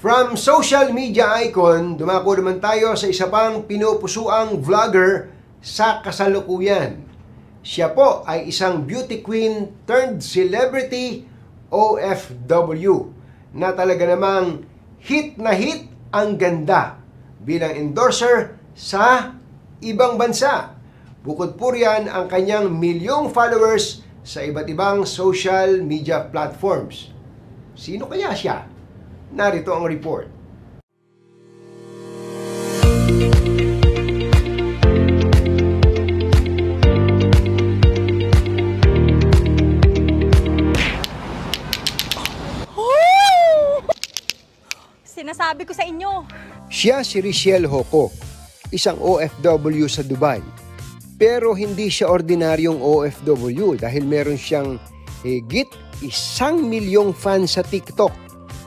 From social media icon, dumako naman tayo sa isa pang pinupusuang vlogger sa kasalukuyan. Siya po ay isang beauty queen turned celebrity OFW na talaga namang hit na hit ang ganda bilang endorser sa ibang bansa. Bukod po riyan ang kanyang milyong followers sa iba't ibang social media platforms. Sino kaya siya? Narito ang report. Sinasabi ko sa inyo. Siya si Richelle Hoco, isang OFW sa Dubai. Pero hindi siya ordinaryong OFW dahil meron siyang higit 1 milyong fans sa TikTok.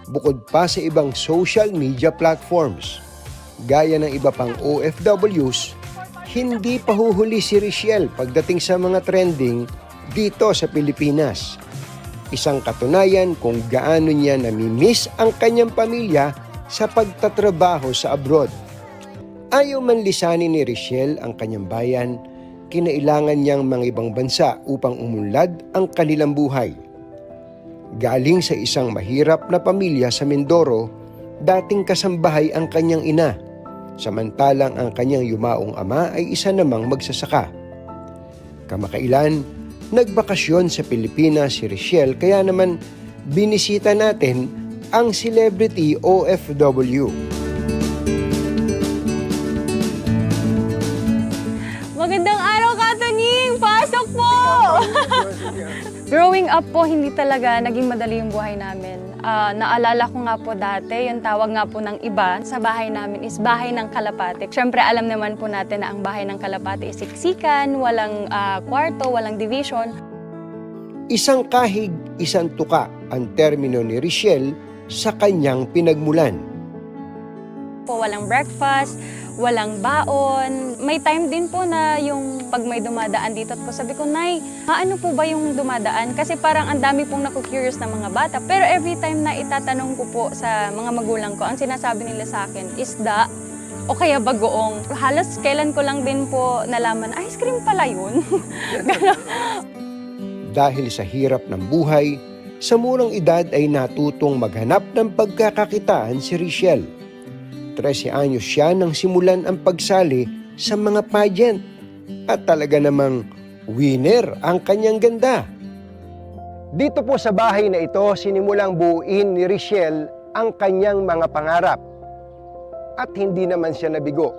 Bukod pa sa ibang social media platforms. Gaya ng iba pang OFWs, hindi pa huhuli si Richelle pagdating sa mga trending dito sa Pilipinas. Isang katunayan kung gaano niya namimiss ang kanyang pamilya sa pagtatrabaho sa abroad. Ayaw man lisanin ni Richelle ang kanyang bayan, kinailangan niyang mga ibang bansa upang umunlad ang kanilang buhay. Galing sa isang mahirap na pamilya sa Mindoro, dating kasambahay ang kanyang ina, samantalang ang kanyang yumaong ama ay isa namang magsasaka. Kamakailan, nagbakasyon sa Pilipinas si Richelle kaya naman binisita natin ang celebrity OFW. Magandang araw, Katunying! Pasok po! Growing up po, hindi talaga naging madali yung buhay namin. Naalala ko nga po dati, yung tawag nga po ng iba sa bahay namin is bahay ng kalapate. Siyempre, alam naman po natin na ang bahay ng kalapate is siksikan, walang kwarto, walang division. Isang kahig, isang tuka ang termino ni Richelle sa kanyang pinagmulan. Walang breakfast, walang baon. May time din po na yung pag may dumadaan dito at ko sabi ko, Nay, ano po ba yung dumadaan? Kasi parang ang dami pong naku-curious na mga bata. Pero every time na itatanong ko po sa mga magulang ko, ang sinasabi nila sa akin, isda o kaya bagoong. Halos kailan ko lang din po nalaman, ice cream pala yun. Dahil sa hirap ng buhay, sa murang edad ay natutong maghanap ng pagkakakitaan si Richelle. 13 anyos siya nang simulan ang pagsali sa mga pageant at talaga namang winner ang kanyang ganda. Dito po sa bahay na ito, sinimulang buuin ni Richelle ang kanyang mga pangarap. At hindi naman siya nabigo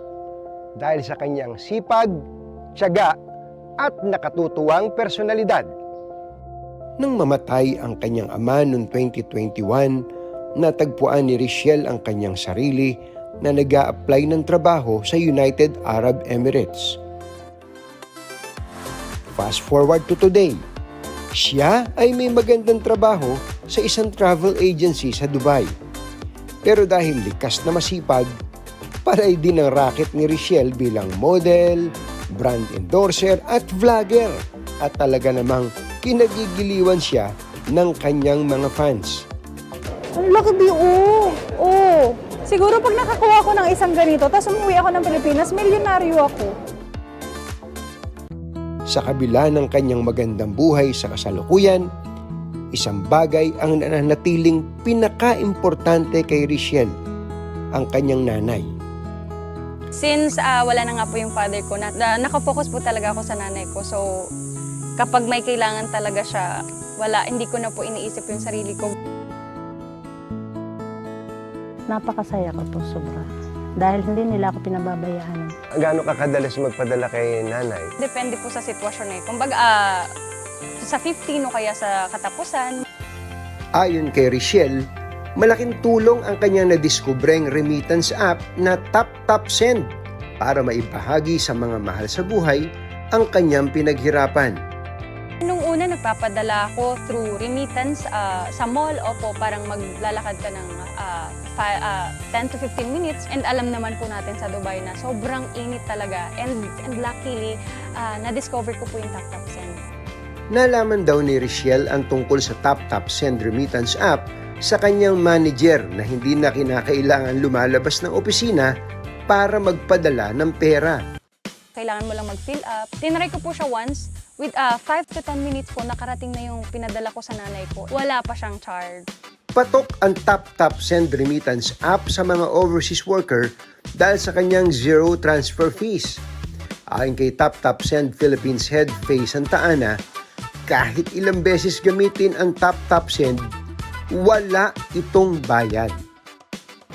dahil sa kanyang sipag, tiyaga at nakatutuwang personalidad. Nang mamatay ang kanyang ama noong 2021, natagpuan ni Richelle ang kanyang sarili na nag-a-apply ng trabaho sa United Arab Emirates. Fast forward to today, siya ay may magandang trabaho sa isang travel agency sa Dubai. Pero dahil likas na masipag, paray din ang racket ni Richelle bilang model, brand endorser at vlogger. At talaga namang kinagigiliwan siya ng kanyang mga fans. Ang laki oh. Siguro pag nakakuha ko ng isang ganito, tapos umuwi ako ng Pilipinas, milyonaryo ako. Sa kabila ng kanyang magandang buhay sa kasalukuyan, isang bagay ang nananatiling pinaka-importante kay Richelle, ang kanyang nanay. Since wala na nga po yung father ko, nakafocus po talaga ako sa nanay ko. So kapag may kailangan talaga siya, hindi ko na po iniisip yung sarili ko. Napakasaya ko po sobra. Dahil hindi nila ako pinababayaan. Gaano ka kadalas magpadala kay nanay? Depende po sa sitwasyon eh. Kumbaga, sa 15 o kaya sa katapusan. Ayon kay Richelle, malaking tulong ang kanyang nadiskubreng remittance app na TapTapSend para maibahagi sa mga mahal sa buhay ang kanyang pinaghirapan. Nung una, nagpapadala ako through remittance sa mall. Opo, parang maglalakad ka ng 10 to 15 minutes. And alam naman po natin sa Dubai na sobrang init talaga. And luckily, na-discover ko po yung TapTapSend. Nalaman daw ni Richelle ang tungkol sa TapTapSend remittance app sa kanyang manager na hindi na kinakailangan lumalabas ng opisina para magpadala ng pera. Kailangan mo lang mag-fill up. Tinry ko po siya once. With 5 to 10 minutes po, nakarating na yung pinadala ko sa nanay ko. Wala pa siyang charge. Patok ang TapTap Send Remittance app sa mga overseas worker dahil sa kanyang zero transfer fees. Ayon kay TapTap Send Philippines Head Faye Santa Ana, kahit ilang beses gamitin ang TapTap Send, wala itong bayad.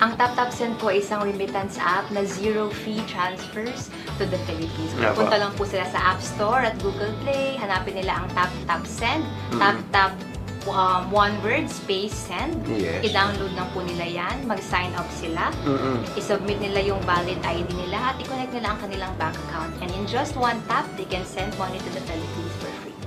Ang TapTap Send po ay isang remittance app na zero-fee transfers to the Philippines. Punta lang po sila sa App Store at Google Play. Hanapin nila ang TapTap Send. TapTap one word, space, send. Yes. I-download lang po nila yan. Mag-sign up sila. I-submit nila yung valid ID nila at i-connect nila ang kanilang bank account. And in just one tap, they can send money to the Philippines for free.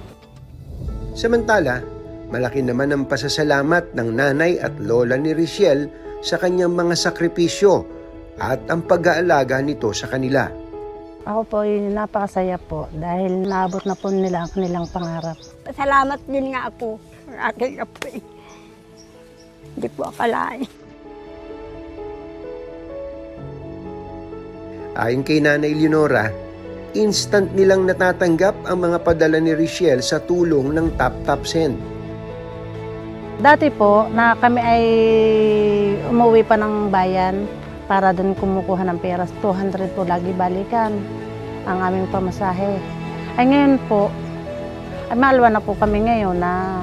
Samantala, malaki naman ang pasasalamat ng nanay at lola ni Richelle sa kanyang mga sakripisyo at ang pag-aalaga nito sa kanila. Ako po yung napakasaya po dahil naabot na po nila ang kanilang pangarap. Salamat din nga ako sa aking apo. Hindi po akalain. Ayon kay Nanay Leonora, instant nilang natatanggap ang mga padala ni Richelle sa tulong ng TapTap Send. Dati po na kami ay umuwi pa ng bayan para doon kumukuha ng pera. 200 po lagi balikan ang aming pamasahe. Ay ngayon po, ay maalwa na po kami ngayon na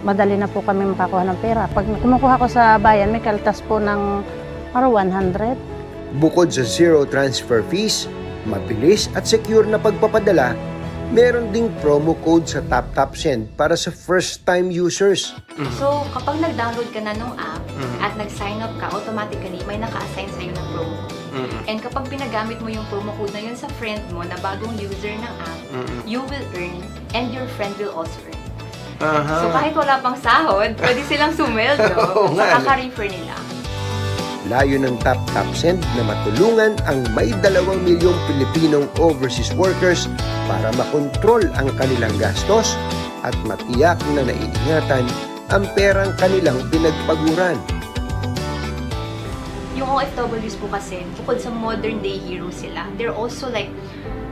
madali na po kami makakuha ng pera. Pag kumukuha ko sa bayan, may kaltas po ng 100. Bukod sa zero transfer fees, mabilis at secure na pagpapadala, meron ding promo code sa TapTap Send para sa first-time users. So, kapag nag-download ka na ng app at nag-sign up ka, automatically may naka-assign sa'yo ng promo code. And kapag pinagamit mo yung promo code na yun sa friend mo na bagong user ng app, you will earn and your friend will also earn. So, kahit wala pang sahod, pwede silang sumweldo sa kaka-refer nila. Layo ng TapTap Send na matulungan ang may 2 milyong Pilipinong overseas workers para makontrol ang kanilang gastos at matiyak na naiingatan ang perang kanilang pinagpaguran. Yung OFWs po kasi, bukod sa modern day heroes sila, they're also like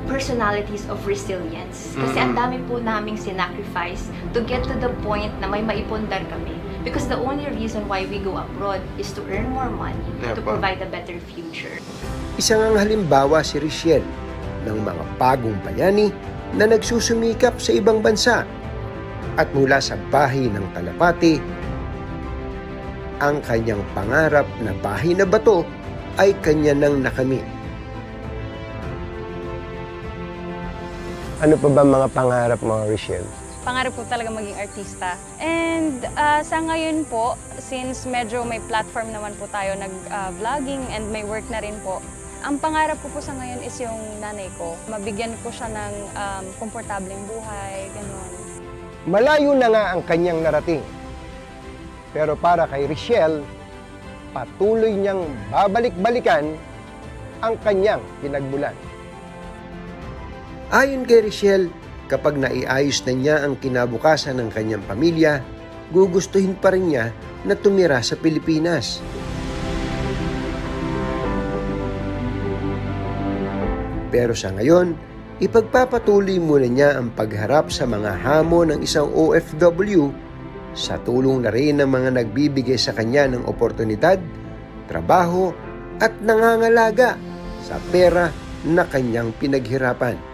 personalities of resilience. Kasi ang dami po naming sinacrifice to get to the point na may maipundar kami. Because the only reason why we go abroad is to earn more money, to provide a better future. Isang ang halimbawa si Richelle ng mga pagong bayani na nagsusumikap sa ibang bansa. At mula sa bahay ng Talapati, ang kanyang pangarap na bahay na bato ay kanya nang nakamit. Ano pa ba mga pangarap mo, Richelle? Pangarap ko talaga maging artista. And sa ngayon po, since medyo may platform naman po tayo nag-vlogging and may work na rin po, ang pangarap ko po sa ngayon is yung nanay ko. Mabigyan ko siya ng komportableng buhay, gano'n. Malayo na nga ang kanyang narating. Pero para kay Richelle, patuloy niyang babalik-balikan ang kanyang pinagmulan. Ayon kay Richelle, kapag naiayos na niya ang kinabukasan ng kanyang pamilya, gugustuhin pa rin niya na tumira sa Pilipinas. Pero sa ngayon, ipagpapatuloy muna niya ang pagharap sa mga hamon ng isang OFW sa tulong na rin ng mga nagbibigay sa kanya ng oportunidad, trabaho at nangangalaga sa pera na kanyang pinaghirapan.